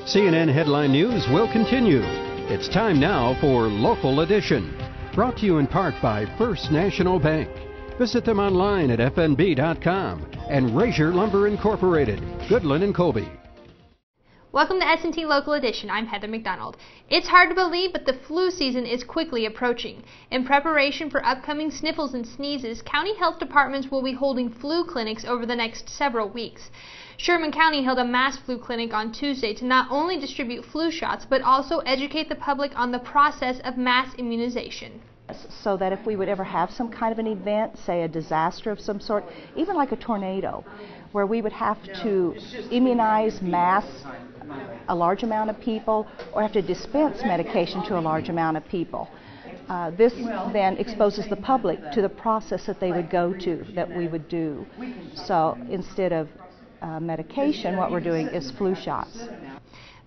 CNN Headline News will continue. It's time now for Local Edition, brought to you in part by First National Bank. Visit them online at fnb.com and Razier Lumber Incorporated, Goodland and Colby. Welcome to S&T Local Edition. I'm Heather McDonald. It's hard to believe, but the flu season is quickly approaching. In preparation for upcoming sniffles and sneezes, county health departments will be holding flu clinics over the next several weeks. Sherman County held a mass flu clinic on Tuesday to not only distribute flu shots, but also educate the public on the process of mass immunization. So that if we would ever have some kind of an event, say a disaster of some sort, even like a tornado, where we would have to immunize a large amount of people, or have to dispense medication to a large amount of people. This then exposes the public to the process that they would go to, that we would do. So instead of medication, what we're doing is flu shots.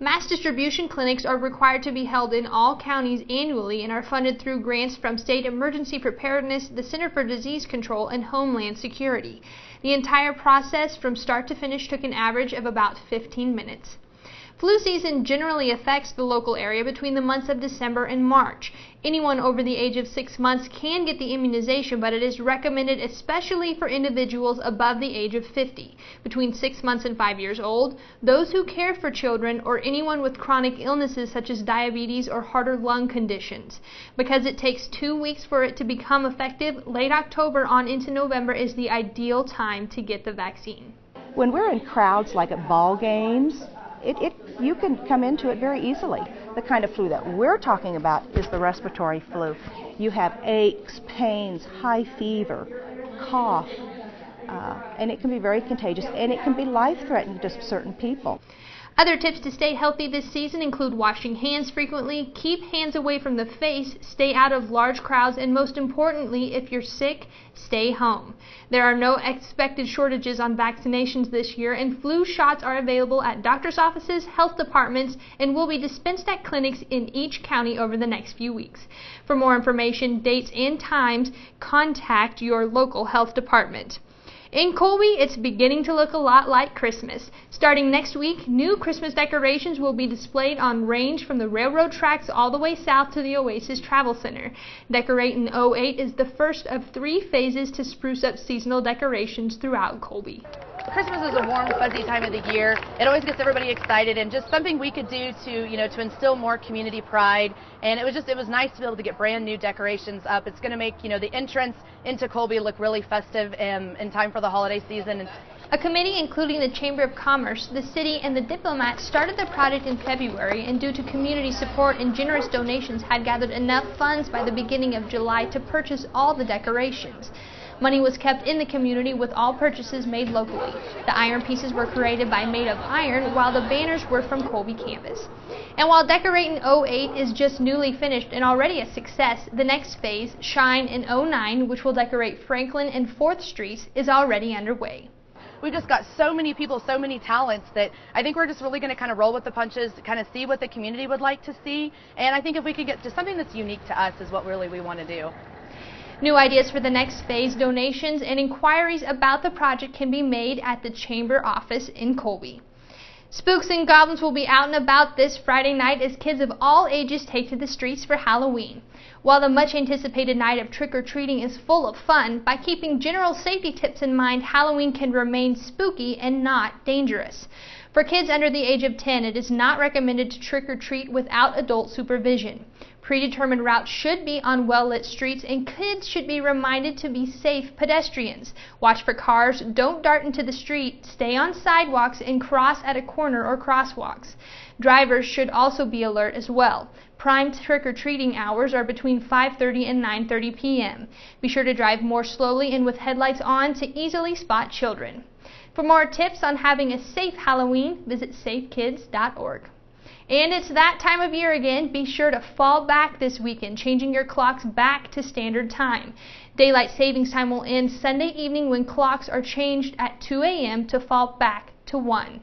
Mass distribution clinics are required to be held in all counties annually and are funded through grants from State Emergency Preparedness, the Center for Disease Control, and Homeland Security. The entire process from start to finish took an average of about 15 minutes. Flu season generally affects the local area between the months of December and March. Anyone over the age of 6 months can get the immunization, but it is recommended especially for individuals above the age of 50, between 6 months and 5 years old, those who care for children, or anyone with chronic illnesses such as diabetes or heart or lung conditions. Because it takes 2 weeks for it to become effective, late October on into November is the ideal time to get the vaccine. When we're in crowds like at ball games, you can come into it very easily. The kind of flu that we're talking about is the respiratory flu. You have aches, pains, high fever, cough, and it can be very contagious, and it can be life-threatening to certain people. Other tips to stay healthy this season include washing hands frequently, keep hands away from the face, stay out of large crowds, and most importantly, if you're sick, stay home. There are no expected shortages on vaccinations this year, and flu shots are available at doctor's offices, health departments, and will be dispensed at clinics in each county over the next few weeks. For more information, dates, and times, contact your local health department. In Colby, it's beginning to look a lot like Christmas. Starting next week, new Christmas decorations will be displayed on range from the railroad tracks all the way south to the Oasis Travel Center. Decorate in 08 is the first of 3 phases to spruce up seasonal decorations throughout Colby. Christmas is a warm, fuzzy time of the year. It always gets everybody excited, and just something we could do to instill more community pride. And it was nice to be able to get brand new decorations up. It's going to make the entrance into Colby look really festive in time for the holiday season. A committee including the Chamber of Commerce, the city, and the Diplomats started the project in February, and due to community support and generous donations had gathered enough funds by the beginning of July to purchase all the decorations. Money was kept in the community with all purchases made locally. The iron pieces were created by Made of Iron, while the banners were from Colby Canvas. And while Decorate in 08 is just newly finished and already a success, the next phase, Shine in 09, which will decorate Franklin and 4th Streets, is already underway. We've just got so many people, so many talents that I think we're just really going to kind of roll with the punches, kind of see what the community would like to see. And I think if we could get to something that's unique to us is what really we want to do. New ideas for the next phase, donations, and inquiries about the project can be made at the Chamber office in Colby. Spooks and goblins will be out and about this Friday night as kids of all ages take to the streets for Halloween. While the much-anticipated night of trick-or-treating is full of fun, by keeping general safety tips in mind, Halloween can remain spooky and not dangerous. For kids under the age of 10, it is not recommended to trick-or-treat without adult supervision. Predetermined routes should be on well-lit streets, and kids should be reminded to be safe pedestrians. Watch for cars, don't dart into the street, stay on sidewalks, and cross at a corner or crosswalks. Drivers should also be alert as well. Prime trick-or-treating hours are between 5:30 and 9:30 p.m. Be sure to drive more slowly and with headlights on to easily spot children. For more tips on having a safe Halloween, visit safekids.org. And it's that time of year again. Be sure to fall back this weekend, changing your clocks back to standard time. Daylight savings time will end Sunday evening when clocks are changed at 2 a.m. to fall back to 1.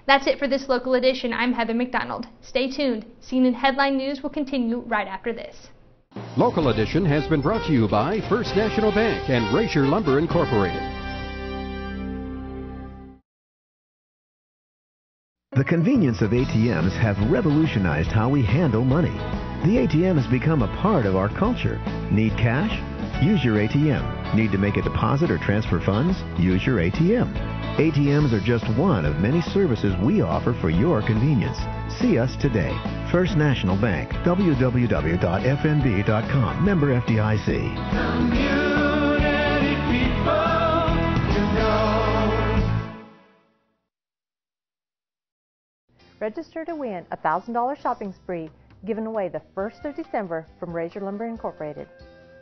That's it for this local edition. I'm Heather McDonald. Stay tuned. CNN Headline News will continue right after this. Local Edition has been brought to you by First National Bank and Razier Lumber Incorporated. The convenience of ATMs have revolutionized how we handle money. The ATM has become a part of our culture. Need cash? Use your ATM. Need to make a deposit or transfer funds? Use your ATM. ATMs are just one of many services we offer for your convenience. See us today. First National Bank, www.fnb.com, member FDIC. Community people, you know. Register to win a $1,000 shopping spree given away the 1st of December from Razor Lumber Incorporated.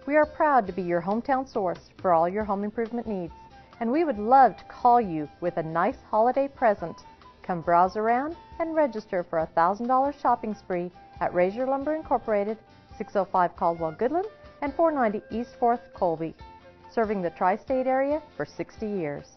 We are proud to be your hometown source for all your home improvement needs, and we would love to call you with a nice holiday present. Come browse around and register for a $1,000 shopping spree at Razor Lumber Incorporated, 605 Caldwell Goodland and 490 East 4th Colby, serving the tri-state area for 60 years.